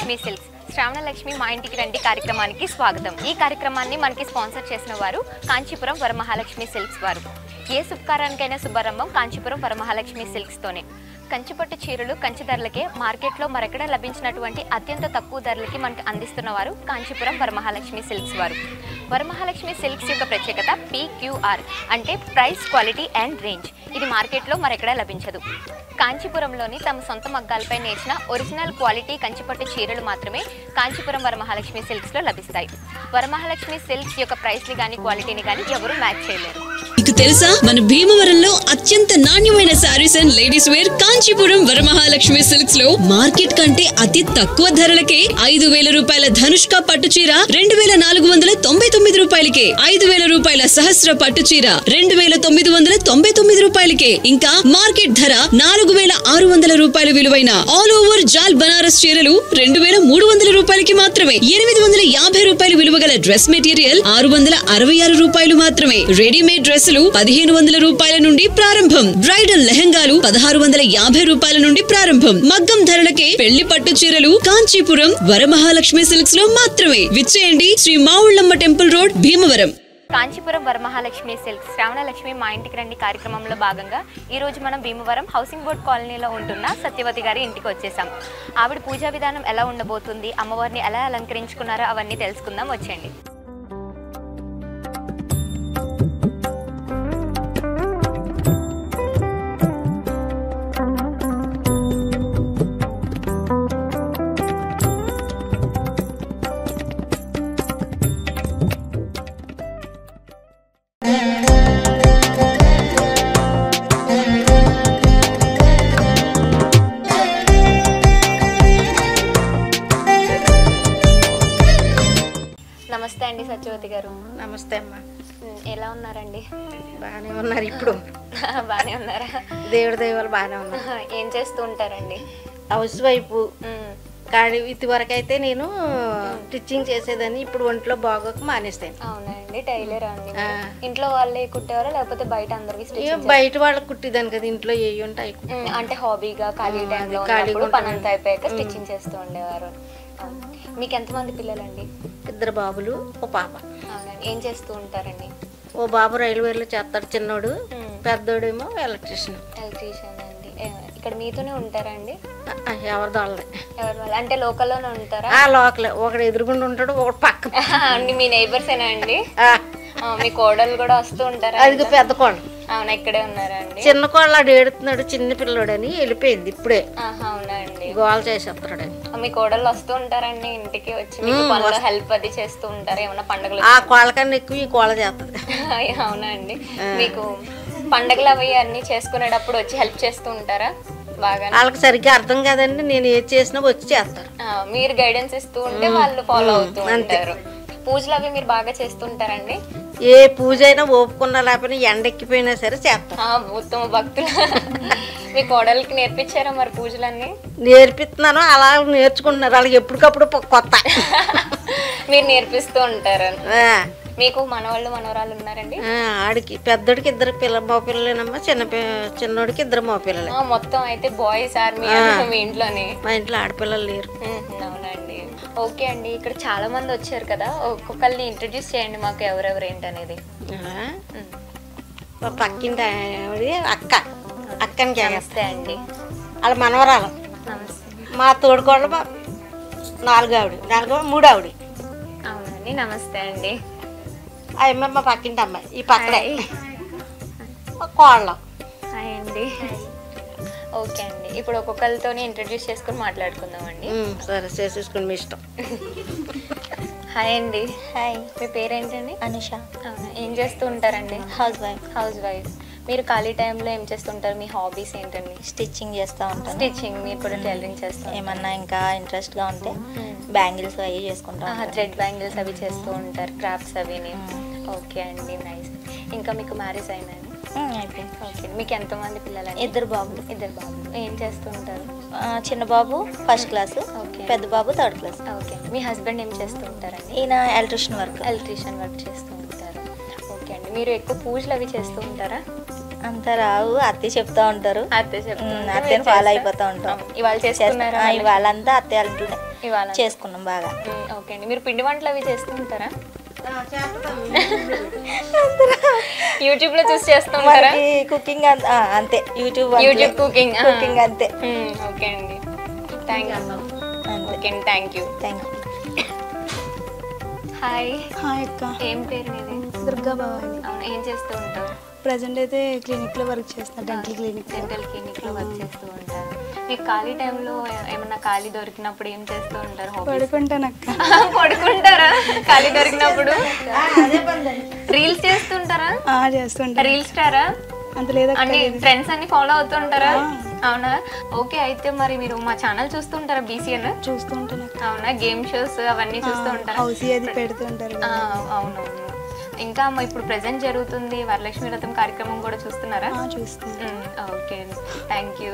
Varamahalakshmi silks Shravanalakshmi మా ఇంటికి రండి కార్యక్రమానికి స్వాగతం. ఈ కార్యక్రమాన్ని మనకి స్పాన్సర్ చేసిన వారు కాంచీపురం వరమహాలక్ష్మి సిల్క్స్ వారు. ఏ శుభకారానికైనా శుభారంభం కాంచీపురం వరమహాలక్ష్మి సిల్క్స్ తోనే. కంచిపట్టు చీరలు కంచి ధరలకే మార్కెట్లో మరెక్కడ లభించినటువంటి అత్యంత తక్కువ ధరలకి మనకు అందిస్తున్నవారు కాంచీపురం వరమహాలక్ష్మి సిల్క్స్ వారు. వరమహాలక్ష్మి సిల్క్స్ యొక్క ప్రత్యేకత PQR అంటే ప్రైస్, క్వాలిటీ అండ్ రేంజ్. ఇది మార్కెట్లో మరెక్కడా లభించదు. కాంచీపురంలోని తమ సొంత మగ్గాలపై నేర్చిన ఒరిజినల్ క్వాలిటీ కంచిపట్టు చీరలు మాత్రమే కాంచీపురం వరమహాలక్ష్మి సిల్క్స్లో లభిస్తాయి. వరమహాలక్ష్మి సిల్క్స్ యొక్క ప్రైస్ని కానీ క్వాలిటీని కానీ ఎవరు మ్యాచ్ చేయలేరు. మీకు తెలుసా మన భీమవరంలో అత్యంత నాణ్యమైన saris and ladies wear Kanchipuram Varamahalakshmi silks లో మార్కెట్ కంటే అతి తక్కువ ధరలకే 5,000 రూపాయల ధనుష్క పట్టు చీర 2,499 రూపాయలకే, 5,000 రూపాయల సహస్ర పట్టు చీర 2,999 రూపాయలకే, ఇంకా మార్కెట్ ధర 4,600 రూపాయల విలువైన ఆల్ ఓవర్ జాల్ బనారస్ చీరలు 2,300 రూపాయలకి మాత్రమే. 850 రూపాయల విలువ గల డ్రెస్ మెటీరియల్ 666 రూపాయలు మాత్రమే. రెడీమేడ్ డ్రెస్సులు 1,500 రూపాయల నుండి ప్రారంభం. బ్రైడల్ లెహంగాలు 1,650 రూపాయల నుండి ప్రారంభం. మగ్గం ధరలకే పెళ్లి పట్టు చీరలు కాంచీపురం వరమహాలక్ష్మి సిల్క్స్ లో మాత్రమే. విచ్చేయండి Shri Mavullamma temple road, Bhimavaram. Kanchipuram Varamahalakshmi silks Shravanalakshmi మా ఇంటికి రండి కార్యక్రమంలో భాగంగా ఈరోజు మనం భీమవరం హౌసింగ్ బోర్డ్ కాలనీలో ఉంటున్న సత్యవతి గారి ఇంటికి వచ్చేసాం. ఆవిడ పూజా విధానం ఎలా ఉండబోతుంది, అమ్మవారిని ఎలా అలంకరించుకున్నారో అవన్నీ తెలుసుకుందాం, వచ్చేయండి. నమస్తే అండి సత్యవతి గారు. నమస్తే అమ్మా. ఎలా ఉన్నారండి? బాగానే ఉన్నారు. ఇప్పుడు బాగానే ఉన్నారా? దేవుడి దైవాలు బాగానే ఉన్నారు. ఏం చేస్తూ ఉంటారండి? House wife. కానీ ఇది వరకు అయితే నేను స్టిచ్చింగ్ చేసేదని, ఇప్పుడు ఒంట్లో బాగోక మానేస్తాను. అవునండి. టైలర్ అండి. ఇంట్లో వాళ్ళే కుట్టేవారా లేకపోతే బయట అందరికి? బయట వాళ్ళకి కుట్టిదాను కదా, ఇంట్లో ఏ ఉంటాయి అంటే హాబీగా ఖాళీ టైంలో పని అంతా అయిపోయాక స్టిచ్చింగ్ చేస్తూ ఉండేవారు. మీకు ఎంతమంది పిల్లలండి? 2 బాబులు, ఓ పాప. అవునండి. ఏం చేస్తూ ఉంటారండి? ఓ బాబు రైల్వేలో చేస్తాడు, చిన్నోడు. పెద్దోడేమో ఎలక్ట్రీషియన్. ఎలక్ట్రీషియన్ అండి. ఇక్కడ మీతోనే ఉంటారండి? ఎవరి వాళ్ళే. ఎవరి వాళ్ళు అంటే లోకల్లోనే ఉంటారా? లోకలే. ఒకడు ఎదురుగుండా ఉంటాడు, ఒకడు పక్క. అండి మీ నైబర్సేనా అండి? మీ కోడలు కూడా వస్తూ ఉంటారా? అది పెద్ద కోడలు. అవునా, ఇక్కడే ఉన్నారా అండి? చిన్న కోడలు ఆడు ఏడుతున్నాడు, చిన్న పిల్లడని వెళ్ళిపోయింది ఇప్పుడే. అవునండి. గోల్ చేసేస్తాడని. మీ కోడలు వస్తూ ఉంటారండి ఇంటికి వచ్చి మీకు పనులు హెల్ప్ అది చేస్తూ ఉంటారా? ఏమన్నా పండుగలు? ఆ కోళ్ళ కన్నా ఎక్కువ ఈ కోళ్ళ చేస్తుంది. అవునండి. మీకు పండుగలు అవి అన్ని చేసుకునేటప్పుడు వచ్చి హెల్ప్ చేస్తూ ఉంటారా? బాగా వాళ్ళకి సరిగ్గా అర్థం కాదండి, నేను ఏది చేసినా వచ్చి చేస్తారు. మీరు గైడెన్స్ ఇస్తూ ఉంటే వాళ్ళు ఫాలో అవుతూ ఉంటారు. పూజలు అవి మీరు బాగా చేస్తుంటారండి? ఏ పూజ అయినా ఓపుకున్నా లేకపోయినా ఎండెక్కిపోయినా సరే చేస్తాం. ఉత్తమ భక్తులు. మీ కోడలికి నేర్పించారా మరి పూజలన్నీ? నేర్పిస్తున్నాను, అలా నేర్చుకుంటున్నారు. వాళ్ళకి ఎప్పటికప్పుడు కొత్త. మీరు నేర్పిస్తూ ఉంటారు. మీకు మనవాళ్ళు మనవరాలు ఉన్నారండి? ఆడికి పెద్దోడికి 2 మగ పిల్లలేనమ్మా, చిన్నోడికి 2 మగ పిల్లలే. మొత్తం అయితే బాయ్స్ ఆర్మీ మీ ఇంట్లోనే? మా ఇంట్లో ఆడపిల్లలు లేరు. అవునండి. ఓకే అండి. ఇక్కడ చాలా మంది వచ్చారు కదా, ఒక్కొక్కరిని ఇంట్రడ్యూస్ చేయండి మాకు, ఎవరెవరు ఏంటనేది. పక్కింటి అక్కని. నమస్తే అండి. వాళ్ళ మనవరాలు. నమస్తే. మా తోడుకోళ్ళు 4 ఆవిడ, 3 ఆవిడ. అవునండి. నమస్తే అండి. అమ్మ మా పక్కింటి అమ్మాయి, ఈ పక్కనే కోళ్ళ. హాయ్ అండి. ఓకే అండి. ఇప్పుడు ఒక్కొక్కరితో ఇంట్రడ్యూస్ చేసుకుని మాట్లాడుకుందామండి. సరే, చేసేసుకుని మీ ఇష్టం. హాయ్ అండి. హాయ్. మీ పేరేంటండి? అనిష. అవునా, ఏం చేస్తూ ఉంటారండి? House wife. House wife. మీరు ఖాళీ టైంలో ఏం చేస్తుంటారు? మీ హాబీస్ ఏంటండి? స్టిచ్చింగ్ చేస్తూ ఉంటాను. స్టిచ్చింగ్. మీరు కూడా టైలరింగ్ చేస్తాను. ఏమన్నా ఇంకా ఇంట్రెస్ట్గా ఉంటే బ్యాంగిల్స్ అవి చేసుకుంటాం. థ్రెడ్ బ్యాంగిల్స్ అవి చేస్తూ ఉంటారు, క్రాఫ్ట్స్ అవిని. ఓకే అండి, నైస్. ఇంకా మీకు మ్యారేజ్ అయిందండి? అయిపోయింది. ఓకే. మీకు ఎంతమంది పిల్లలు? 2 బాబులు. 2 బాబులు. ఏం చేస్తూ ఉంటారు? చిన్న బాబు ఫస్ట్ క్లాస్, ఓకే. పెద్ద బాబు థర్డ్ క్లాస్. ఓకే. మీ హస్బెండ్ ఏం చేస్తూ ఉంటారండి? ఈయన ఎలక్ట్రీషియన్ వర్క్. ఎలక్ట్రీషియన్ వర్క్ చేస్తూ ఉంటారు. ఓకే అండి. మీరు ఎక్కువ పూజలు అవి చేస్తూ ఉంటారా? అంత రావు, అత్తయ్య చెప్తా ఉంటారు. అత్తయ్యని ఫాలో అయిపోతా ఉంటాం. ఇవాళ చేస్తున్నారా? ఇవాళంతా అత్తయ్య ఇంట్లోనే ఇవాళ చేసుకున్నాం బాగా. ఓకే అండి. మీరు పిండి వంటలు అవి చేస్తుంటారా? యూట్యూబ్ లో చూసి చేస్తుంటారా? కుకింగ్ అంతే, యూట్యూబ్ కుకింగ్ అంతే. ఓకే అండి, థ్యాంక్ యూ. ఓకే అండి, థ్యాంక్ యూ. హాయ్. హాయ్ అక్క. ఏం పేరు మీది? దుర్గా భవాని. అవును, ఏం చేస్తూ ఉంటావు? ప్రజెంట్ అయితే క్లినిక్లో వర్క్ చేస్తాను, డెంటల్ క్లినిక్లో వర్క్ చేస్తూ ఉంటారు. మీకు ఖాళీ టైంలో ఏమన్నా ఖాళీ దొరికినప్పుడు ఏం చేస్తూ ఉంటారు? పడుకుంటాను అక్క. పడుకుంటారా ఖాళీ దొరికినప్పుడు? రీల్స్ చేస్తుంటారా? చేస్తుంటా. రీల్ స్టారా? అంత లేదా అన్ని ఫ్రెండ్స్ అన్ని ఫాలో అవుతుంటారా? అవునా? ఓకే, అయితే మరి మీరు మా ఛానల్ చూస్తుంటారా? BCN చూస్తూ ఉంటాను. అవునా? గేమ్ షోస్ అవన్నీ చూస్తూ ఉంటారా? హౌస్ అది పెడుతూ ఉంటారు. అవునవును. ఇంకా ఇప్పుడు ప్రెజెంట్ జరుగుతుంది వరలక్ష్మి వ్రతం కార్యక్రమం కూడా చూస్తున్నారా? చూస్తాను. Okay, thank you.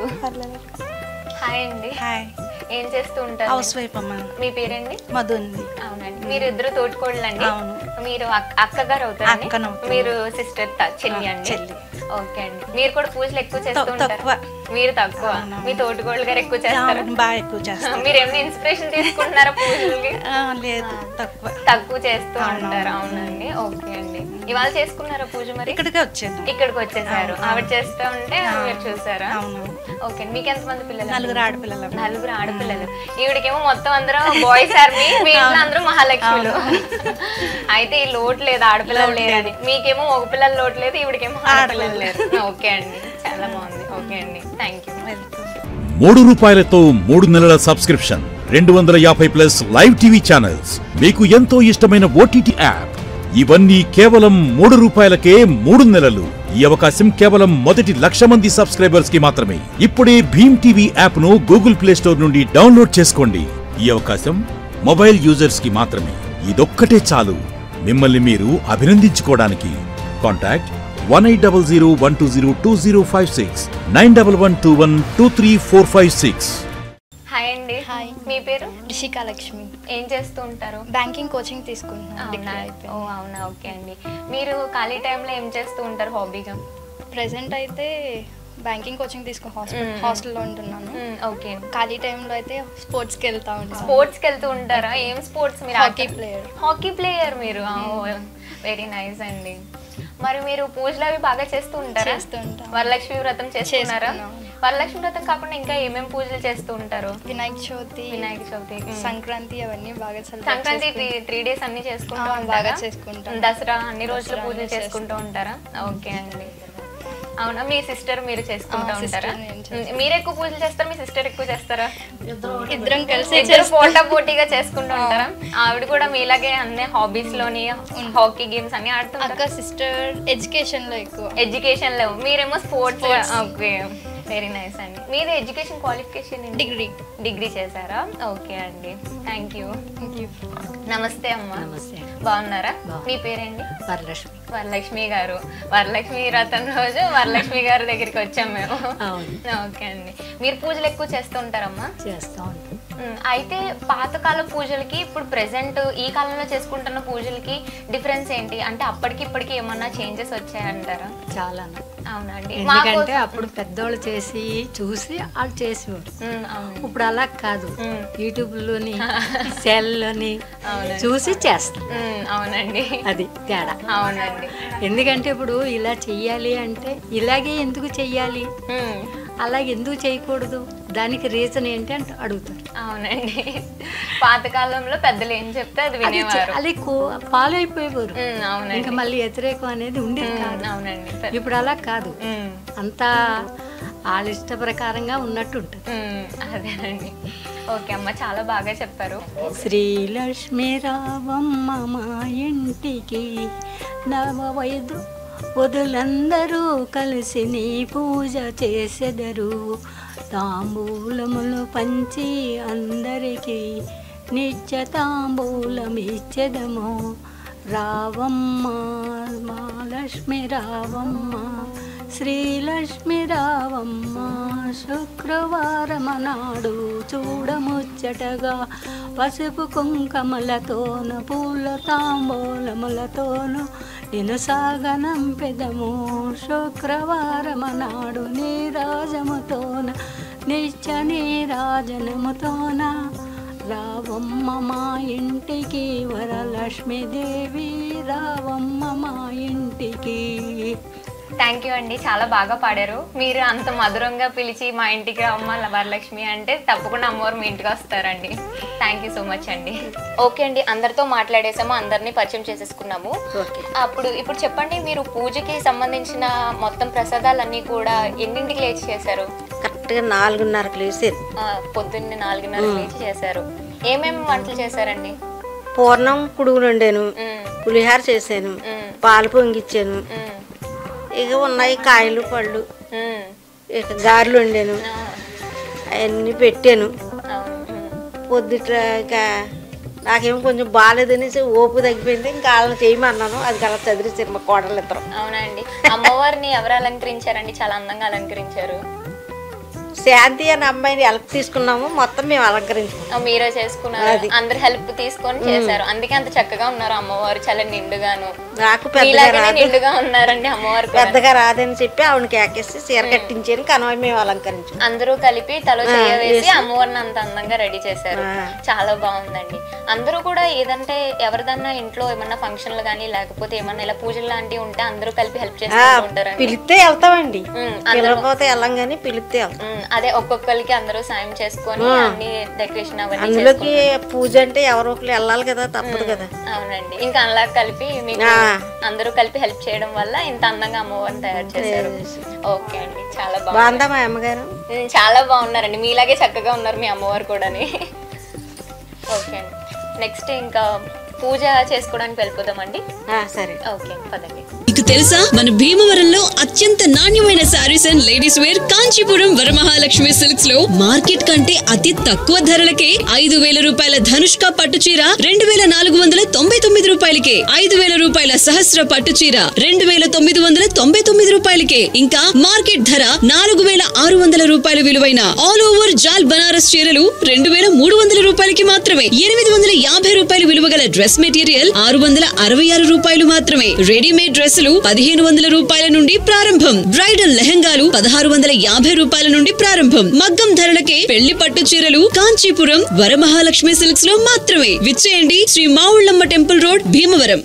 హాయ్ అండి. హాయ్. ఏం చేస్తూ ఉంటారు? హౌస్ వైఫ్ అమ్మా. మీ పేరండి? మధు అండి. అవునండి. మీరు ఇద్దరు తోటికోళ్ళండి? అవును. మీరు అక్కగారు అవుతారండి? అక్కను. మీరు సిస్టర్ చెల్లి అండి? చెల్లి. ఓకే అండి. మీరు కూడా పూజలు ఎక్కువ చేస్తూ ఉంటారు? మీరు తక్కువ, మీ తోటికోళ్ళు గారు ఎక్కువ చేస్తారు? బాగా ఎక్కువ చేస్తారు. మీరు ఏమైనా ఇన్స్పిరేషన్ తీసుకుంటున్నారా పూజలకి? లేదు, తక్కువ చేస్తూ ఉంటారు. అవునండి. ఓకే అండి. ఇవాళ చేసుకున్నారా పూజ? మరి ఇక్కడికి వచ్చాను. ఇక్కడికి వచ్చేసారు. ఆవిడ చేస్తూ ఉంటే మీరు చూసారా? ఓకే. మీకు ఎంతమంది పిల్లలు? 4 ఆడపిల్లలు. 4 ఆడపిల్లలు. ఈవిడికేమో మొత్తం అందరూ బాయ్స్ ఆర్మీ, మీ ఇంట్లో అందరూ మహాలక్ష్మిలు. అయితే ఈ లోటు లేదు, ఆడపిల్లలు లేరని. మీకేమో మగ పిల్లలు లోటు లేదు, ఈవిడికేమో ఆడపిల్లలు లేరు. ఓకే అండి, చాలా బాగుంది. ఓకే అండి, థ్యాంక్ యూ. ₹3 3 నెలల సబ్స్క్రిప్షన్, 250+ లైవ్ టీవీ ఛానల్స్, మీకు ఎంతో ఇష్టమైన OTT యాప్, ఇవన్నీ కేవలం ₹3కే 3 నెలలు. ఈ అవకాశం కేవలం మొదటి 1,00,000 మంది సబ్స్క్రైబర్స్ కి మాత్రమే. ఇప్పుడే భీమ్ టీవీ యాప్ ను గూగుల్ ప్లే స్టోర్ నుండి డౌన్లోడ్ చేసుకోండి. ఈ అవకాశం మొబైల్ యూజర్స్ కి మాత్రమే. ఇదొక్కటే చాలు మిమ్మల్ని మీరు అభినందించుకోవడానికి. కాంటాక్ట్ 1800120256 9112123456. హాయ్ అండి. హాయ్. మీ పేరు? రిషికా లక్ష్మి. ఏం చేస్తూ ఉంటారు? బ్యాంకింగ్ కోచింగ్ తీసుకుంటున్నాను. ఓ అవునా, ఓకే అండి. మీరు ఖాళీ టైంలో ఏం చేస్తూ ఉంటారు హాబీగా? ప్రెసెంట్ అయితే బ్యాంకింగ్ కోచింగ్ హాస్టల్లో ఉంటున్నాను. ఓకే. ఖాళీ టైంలో అయితే స్పోర్ట్స్కి వెళ్తా ఉంటాను. స్పోర్ట్స్కి వెళ్తూ ఉంటారా? ఏం స్పోర్ట్స్ మీరు? హాకీ ప్లేయర్ మీరు? వెరీ నైస్ అండి. మరి మీరు పూజలు అవి బాగా చేస్తూ ఉంటారా? వరలక్ష్మి వ్రతం చేస్తున్నారా? వరలక్ష్మి వ్రతం కాకుండా ఇంకా ఏమేమి పూజలు చేస్తూ ఉంటారు? వినాయక చవితి, సంక్రాంతి అవన్నీ బాగా. సంక్రాంతి 3 days అన్ని చేసుకుంటూ బాగా చేసుకుంటాం. దసరా అన్ని రోజులు పూజలు చేసుకుంటూ ఉంటారా? ఓకే అండి. అవునా? మీ సిస్టర్ మీరు చేసుకుంటూ ఉంటారా? మీరు ఎక్కువ పూజలు చేస్తారా, మీ సిస్టర్ ఎక్కువ చేస్తారా? ఇద్దరం కలిసి పోటీగా చేసుకుంటూ ఉంటారా? ఆవిడ కూడా మీలాగే అన్ని హాబీస్ లోని హాకీ గేమ్స్ అన్ని ఆడుతుంటారు? సిస్టర్ ఎడ్యుకేషన్ లో ఎక్కువ. ఎడ్యుకేషన్ లో, మీరేమో స్పోర్ట్స్. ఓకే, వెరీ నైస్ అండి. మీది ఎడ్యుకేషన్ క్వాలిఫికేషన్? డిగ్రీ చేశారా? ఓకే అండి, థ్యాంక్ యూ. నమస్తే అమ్మ. నమస్తే. బాగున్నారా? మీ పేరేంటి? వరలక్ష్మి. వరలక్ష్మి గారు. వరలక్ష్మి వ్రతం రోజు వరలక్ష్మి గారి దగ్గరికి వచ్చాం మేము. ఓకే అండి. మీరు పూజలు ఎక్కువ చేస్తూ ఉంటారమ్మా? చేస్తూ ఉంటాం. అయితే పాతకాల పూజలకి ఇప్పుడు ప్రెసెంట్ ఈ కాలంలో చేసుకుంటున్న పూజలకి డిఫరెన్స్ ఏంటి? అంటే అప్పటికి ఇప్పటికి ఏమన్నా చేంజెస్ వచ్చాయంటారా? చాలా. అవునండి. ఎందుకంటే అప్పుడు పెద్దోళ్ళు చేసి చూసి వాళ్ళు చేసేవారు. ఇప్పుడు అలా కాదు, యూట్యూబ్లోని సెల్లోని చూసి చేస్తాం. అవునండి, అది తేడా. అవునండి. ఎందుకంటే ఇప్పుడు ఇలా చెయ్యాలి అంటే ఇలాగే ఎందుకు చెయ్యాలి, అలాగే ఎందుకు చేయకూడదు, దానికి రీజన్ ఏంటి అంటే అడుగుతారు. అవునండి. పాతకాలంలో పెద్దలు ఏం చెప్తే అది వినేవారు, అది ఫాలో అయిపోయేవారు. ఇంకా మళ్ళీ వ్యతిరేకం అనేది ఉండేది కాదు. అవునండి. ఇప్పుడు అలా కాదు, అంతా వాళ్ళ ఇష్ట ప్రకారంగా ఉన్నట్టు ఉంటుంది. అదేనండి. ఓకే అమ్మ, చాలా బాగా చెప్పారు. శ్రీలక్ష్మి రావమ్మ మా ఇంటికి, నవవైదు వదులందరూ కలిసి నీ పూజ చేసెదరు, తాంబూలములు పంచి అందరికీ నిత్య తాంబూలమిచ్చెదము, రావమ్మ మా లక్ష్మి రావమ్మ శ్రీలక్ష్మి రావమ్మ శుక్రవారం నాడు చూడముచ్చటగా పసుపు కుంకమలతోన పూల తాంబూలములతోను నిన్ను సాగనంపెదము శుక్రవారం నాడు నీరాజముతోన నిత్య నీరాజనముతోన రావమ్మ మా ఇంటికి వరలక్ష్మీదేవి రావమ్మ మా ఇంటికి. థ్యాంక్ యూ అండి, చాలా బాగా పాడారు. మీరు అంత మధురంగా పిలిచి మా ఇంటికి రావమ్మ వరలక్ష్మి అంటే తప్పకుండా అమ్మవారు మీ ఇంటికి వస్తారండి. థ్యాంక్ యూ సో మచ్ అండి. ఓకే అండి, అందరితో మాట్లాడేసాము, అందరినీ పరిచయం చేసేసుకున్నాము. ఇప్పుడు చెప్పండి, మీరు పూజకి సంబంధించిన మొత్తం ప్రసాదాలన్నీ కూడా ఎన్నింటికి లేచి చేశారు? కరెక్ట్గా 4:30కి లేచారు. పొద్దున్నే 4:30కి లేచి చేశారు. ఏమేమి వంటలు చేశారండి? పూర్ణం కుడుగులు వండాను, పులిహార చేశాను, పాలు పొంగిచ్చాను, ఇక ఉన్నాయి కాయలు పళ్ళు, ఇక గారెలు వండాను, అవన్నీ పెట్టాను. పొద్దుట ఇక నాకేమో కొంచెం బాగాలేదనేసి ఓపు తగ్గిపోయింది, ఇంకా వాళ్ళని చేయమన్నాను. అది కలా చదివిస్తారు మా కోడలు ఇద్దరు. అవునండి. అమ్మవారిని ఎవరు అలంకరించారండి? చాలా అందంగా అలంకరించారు. శాంతి అనే అమ్మాయిని హెల్ప్ తీసుకున్నాము, మొత్తం మేము అలంకరించుకున్నాం. మీరే చేసుకున్నారు, అందరు హెల్ప్ తీసుకొని చేశారు, అందుకే అంత చక్కగా ఉన్నారు అమ్మవారు. చాలా నిండుగాను, నాకు పెద్దగా నిండుగా ఉన్నారండి అమ్మవారు. పెద్దగా రాదని చెప్పి ఆవిడకి కేకేసి చీర కట్టించాను, కనుమ మేము అలంకరించాం. అందరూ కలిపి తల చేయవేసి అమ్మవారిని అంత అందంగా రెడీ చేశారు. చాలా బాగుందండి. అందరూ కూడా ఏదంటే ఎవరిదన్నా ఇంట్లో ఏమన్నా ఫంక్షన్లు కానీ లేకపోతే ఏమన్నా ఇలా పూజలు లాంటివి ఉంటే అందరూ కలిపి హెల్ప్ చేస్తూ ఉంటారు. పిలిస్తే వెళ్తామండి, పిలవకపోతే వెళ్ళం కానీ పిలిస్తే వెళ్తాం. అదే ఒక్కొక్కరికి అందరూ సాయం చేసుకొని అన్ని డెకరేషన్ అవన్నీ అందులోకి పూజ అంటే ఎవరో ఒకరు వెళ్ళాలి కదా, తప్పదు కదా. అవునండి. ఇంకా అలా కలిపి మీకు అందరూ కలిపి హెల్ప్ చేయడం వల్ల ఇంత అందంగా అమ్మవారిని తయారు చేశారు. ఓకే అండి, చాలా బాగుందా మా అమ్మగారు? చాలా బాగున్నారండి, మీలాగే చక్కగా ఉన్నారు మీ అమ్మవారు కూడా. ఓకే అండి, నెక్స్ట్ ఇంకా పూజ చేసుకోవడానికి వెళ్ళిపోదామండి. సరే, ఓకే పదండి. మీకు తెలుసా, మన భీమవరంలో అత్యంత నాణ్యమైన saris and ladies wear Kanchipuram Varamahalakshmi silks లో మార్కెట్ కంటే అతి తక్కువ ధరలకే 5,000 రూపాయల ధనుష్క పట్టు చీర 2,499 రూపాయలకే, 5,000 రూపాయల సహస్ర పట్టు చీర 2,999 రూపాయలకే, ఇంకా మార్కెట్ ధర 4,600 రూపాయల విలువైన ఆల్ ఓవర్ జాల్ బనారస్ చీరలు 2,300 రూపాయలకి మాత్రమే. 850 రూపాయల విలువ గల డ్రెస్ మెటీరియల్ 666 రూపాయలు మాత్రమే. రెడీమేడ్ డ్రెస్సులు 1,500 రూపాయల నుండి ప్రారంభం. బ్రైడల్ లెహంగాలు 1,650 రూపాయల నుండి ప్రారంభం. మగ్గం ధరలకే పెళ్లి పట్టు చీరలు కాంచీపురం వరమహాలక్ష్మి సిల్క్స్ లో మాత్రమే. విచ్చేయండి, శ్రీ మావుళ్ళమ్మ టెంపుల్ రోడ్, భీమవరం.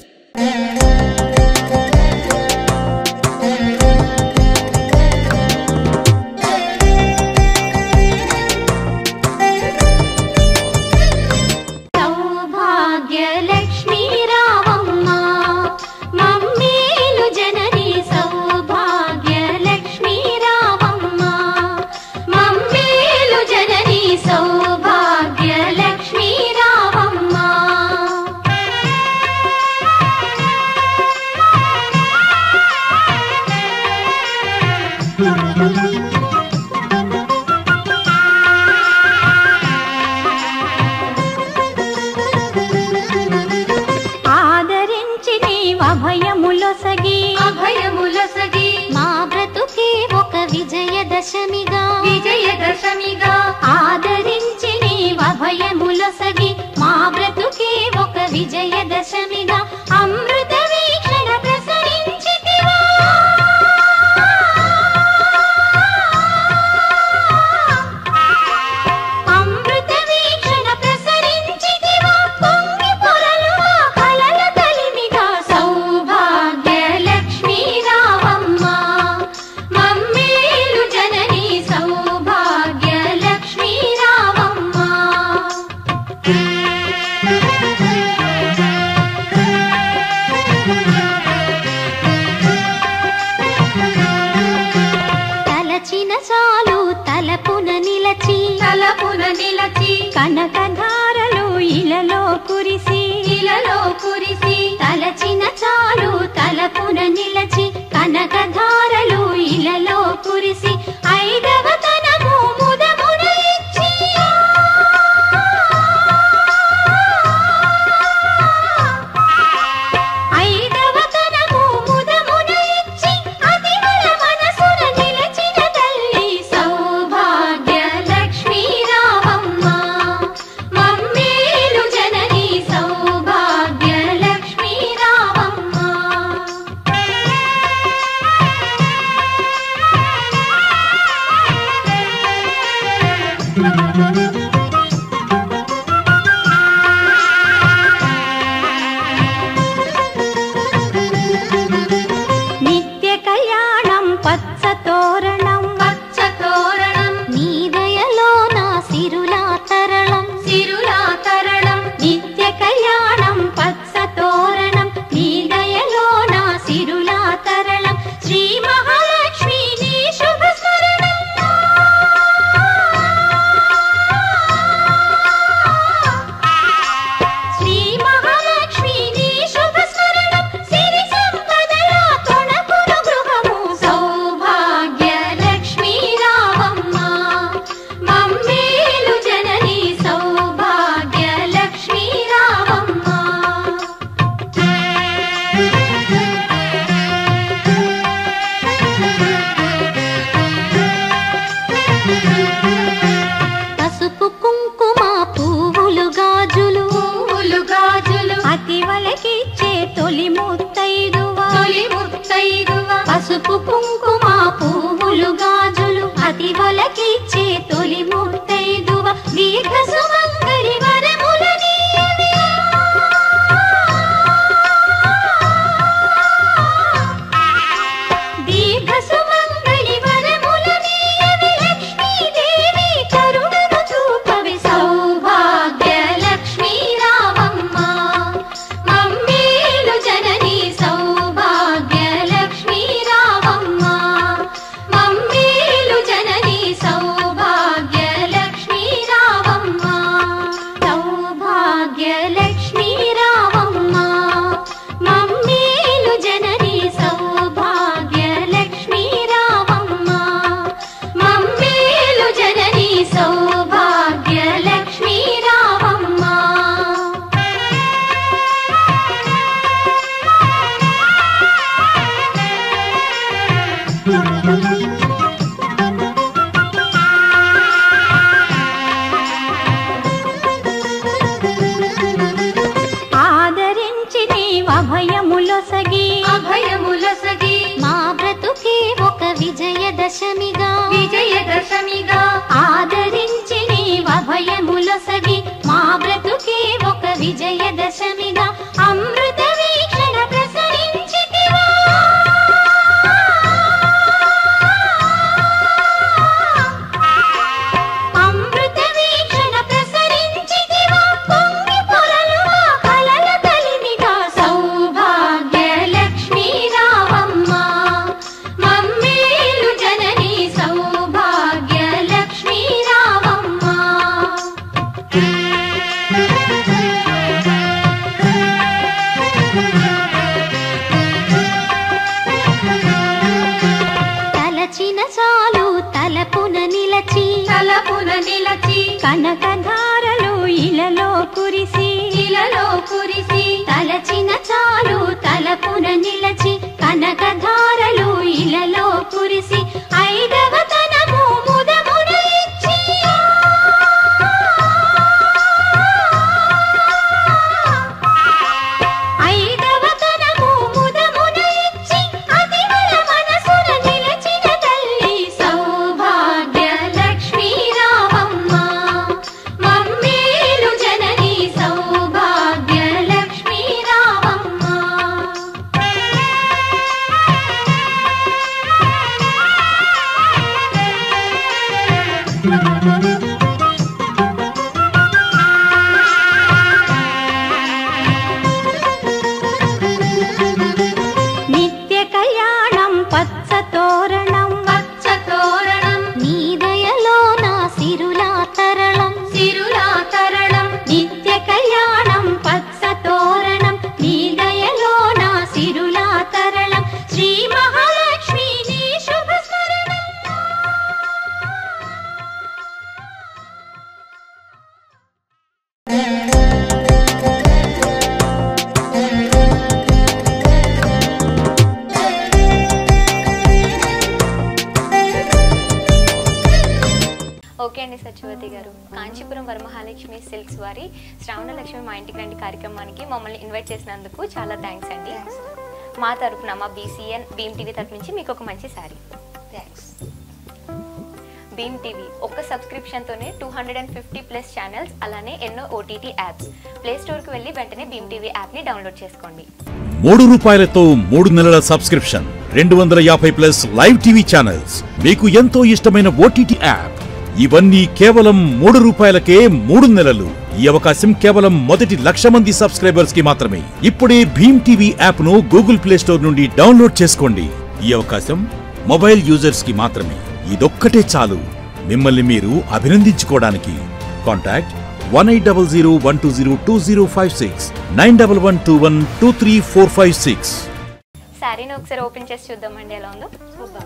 విజయదశమిగా ఆదరించి నీవభయములొసగి మా బ్రతుకే ఒక విజయదశమిగా అమృత వీక్షణ ప్రసరించితివా. అమృత వీక్షణ ప్రసరించితివా పొంగి పొరలు కలల కలిమిగా సౌభాగ్య లక్ష్మీ రావమ్మ మమ్మేలు జననీ సౌభాగ్య తొలి ముత్తైదువ పసుపు కుంకుమ పువ్వులు గాజులు అతి వలకిచ్చే తొలి ముత్తైదువ దీర్ఘ సుమంగళి వరములనీయవే దీర్ఘ సుమంగళి వరములనీయవే లక్ష్మీదేవి కరుణను చూపవే సౌభాగ్య లక్ష్మీ రావమ్మ మమ్మేలు జనని సౌభాగ్య లక్ష్మీ రావమ్మ మమ్మేలు జనని సౌభాగ్య లక్ష్మీ రావమ్మ సౌభాగ్య లక్ష్మీ రావమ్మ మమ్మేలు జనని సౌభాగ్య లక్ష్మీ రావమ్మ మమ్మేలు జనని సౌభాగ్య లక్ష్మీ రావమ్మ ఆదరించి నీవభయములొసగి మా బ్రతుకే ఒక విజయదశమిగా ఆదరించి నీవభయములొసగి మా బ్రతుకే ఒక విజయదశమిగా అమృత వీక్షణ ప్రసరించితివా అమృత వీక్షణ ప్రసరించితివా పొంగి పొరలు కలల కలిమిగా సౌభాగ్య లక్ష్మీ రావమ్మ మమ్మేలు జనని సౌభాగ్య లక్ష్మీ రావమ్మ తలచిన చాలు తలపున నిలచి కనకధారలు ఇలలో కురిసి తలచిన చాలు తలపున నిలచి కనకధారలు ఇలలో కురిసి ఐదవ తనము ముదమున ఇచ్చి ఐదవ తనము ముదమున ఇచ్చి అతివల మనసున నిలచిన తల్లి సౌభాగ్య లక్ష్మీ రావమ్మ మమ్మేలు జనని సౌభాగ్య లక్ష్మీ రావమ్మ నిత్య కళ్యాణం పచ్చ తోరణం నీ దయలో నా సిరులా తరళం నిత్య కళ్యాణం పచ్చ తోరణం నీ దయలో నా సిరులా తరళం శ్రీ మహాలక్ష్మి నీ శుభ స్మరణం ఓకే అండి సత్యవతి గారు, కాంచీపురం వరమహాలక్ష్మి సిల్క్స్ వారి శ్రావణ లక్ష్మి మా ఇంటికి రండి కార్యక్రమానికి మమ్మల్ని ఇన్వైట్ చేసినందుకు చాలా థ్యాంక్స్ అండి. మా తరపున మా BCN భీమ్ టీవీ తరపు నుంచి మీకు ఒక మంచి శారీ. థ్యాంక్స్. భీమ్ టీవీ ఒక్క సబ్స్క్రిప్షన్తోనే 250+ ఛానల్స్, అలానే ఎన్నో OTT యాప్స్. ప్లే స్టోర్కి వెళ్ళి వెంటనే భీమ్ టీవీ యాప్ని డౌన్లోడ్ చేసుకోండి. ₹3 3 నెలల సబ్స్క్రిప్షన్, 250+ లైవ్ టీవీ ఛానల్స్, మీకు ఎంతో ఇష్టమైన OTT యాప్. ఇవన్నీ కేవలం ₹3కే 3 నెలలు. ఈ అవకాశం కేవలం మొదటి 1,00,000 మంది సబ్స్క్రైబర్స్ కి మాత్రమే. ఇప్పుడే భీమ్ టీవీ యాప్ ను గూగుల్ ప్లే స్టోర్ నుండి డౌన్లోడ్ చేసుకోండి. ఈ అవకాశం మొబైల్ యూజర్స్ కి మాత్రమే. ఇదొక్కటే చాలు మిమ్మల్ని మీరు అభినందించుకోవడానికి. కాంటాక్ట్ 180012020056 9112123456. శారీని ఒకసారి ఓపెన్ చేసి చూద్దామండి ఎలా ఉందో. ఓకే.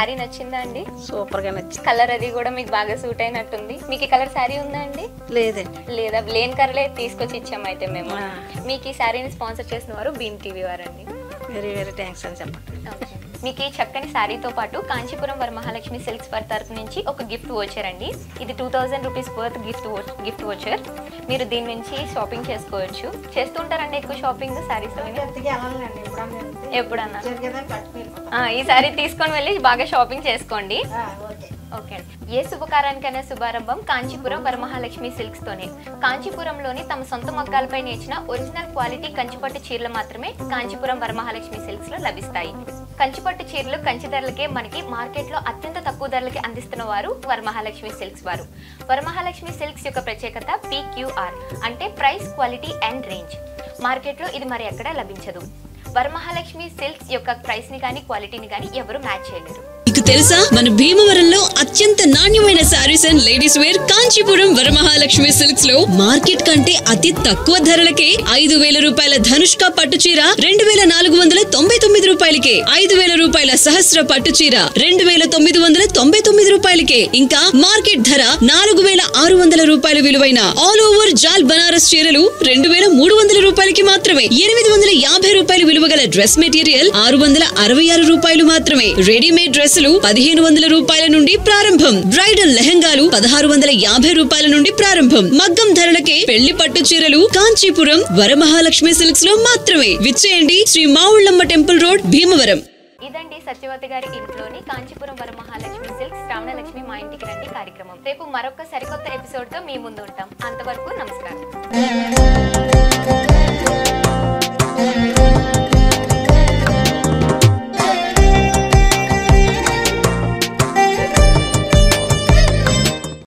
శారీ నచ్చిందా అండి? సూపర్ గా నచ్చింది. కలర్ అది కూడా మీకు బాగా సూట్ అయినట్టుంది. మీకు ఈ కలర్ శారీ ఉందా అండి? లేదండి. లేదా లేని కలరే తీసుకొచ్చి ఇచ్చాము అయితే మేము. మీకు ఈ శారీని స్పాన్సర్ చేసిన వారు భీమ్ టీవీ వారండి. వెరీ వెరీ థ్యాంక్స్ అని చెప్పండి. మీకు ఈ చక్కని శారీతో పాటు కాంచీపురం వరమహాలక్ష్మి సిల్క్స్ వారి తరపు నుంచి ఒక గిఫ్ట్ వోచర్ అండి. ఇది 2000 రూపీస్ వర్త్ గిఫ్ట్ వోచర్. మీరు దీని నుంచి షాపింగ్ చేసుకోవచ్చు. చేస్తుంటారండి ఎక్కువ షాపింగ్ శారీస్? ఎప్పుడన్నా ఈ శారీ తీసుకొని వెళ్ళి బాగా షాపింగ్ చేసుకోండి. ఓకే అండి. ఏ శుభకారానికైనా శుభారంభం కాంచీపురం వరమహాలక్ష్మి సిల్క్స్ తోనే. కాంచీపురంలోని తమ సొంత మగ్గాలపై నేర్చిన ఒరిజినల్ క్వాలిటీ కంచిపట్టు చీరలు మాత్రమే కాంచీపురం వరమహాలక్ష్మి సిల్క్స్ లో లభిస్తాయి. కంచిపట్టు చీరలు కంచి ధరలకే మనకి మార్కెట్ లో అత్యంత తక్కువ ధరలకి అందిస్తున్న వారు వరమహాలక్ష్మి సిల్క్స్ వారు. వరమహాలక్ష్మి సిల్క్స్ యొక్క ప్రత్యేకత PQR అంటే price, quality and range. Market లో ఇది మరి ఎక్కడా లభించదు. వరమహాలక్ష్మి సిల్క్స్ యొక్క ప్రైస్ ని కానీ క్వాలిటీని కానీ ఎవరు మ్యాచ్ చేయలేరు. మీకు తెలుసా మన భీమవరంలో అత్యంత నాణ్యమైన saris and ladies wear Kanchipuram Varamahalakshmi silks లో మార్కెట్ కంటే అతి తక్కువ ధరలకే 5000 రూపాయల ధనుష్క పట్టు చీర 2499 రూపాయలకే, 5000 రూపాయల సహస్ర పట్టు చీర 2999 రూపాయలకే, ఇంకా మార్కెట్ ధర 4600 రూపాయల విలువైన ఆల్ ఓవర్ జాల్ బనారస్ చీరలు 2300 రూపాయలకి మాత్రమే. 850 రూపాయల విలువ గల డ్రెస్ మెటీరియల్ 666 రూపాయలు మాత్రమే. రెడీమేడ్ డ్రెస్సులు 1500 రూపాయల నుండి ప్రారంభం. బ్రైడల్ లెహంగాలు 1650 రూపాయల నుండి ప్రారంభం. మగ్గం ధరలకే పెళ్లి పట్టు చీరలు కాంచీపురం వరమహాలక్ష్మి సిల్క్స్ లో మాత్రమే. విచ్చేయండి శ్రీ మావుళ్ళమ్మ టెంపుల్ రోడ్, భీమవరం. ఇదండి సత్యవతి గారి ఇంట్లోని కాంచీపురం వరమహాలక్ష్మి సిల్క్స్ శ్రావణలక్ష్మి మా ఇంటికి రండి కార్యక్రమం. రేపు మరొక సరికొత్త ఎపిసోడ్ తో మీ ముందు ఉంటాం. అంతవరకు నమస్కారం.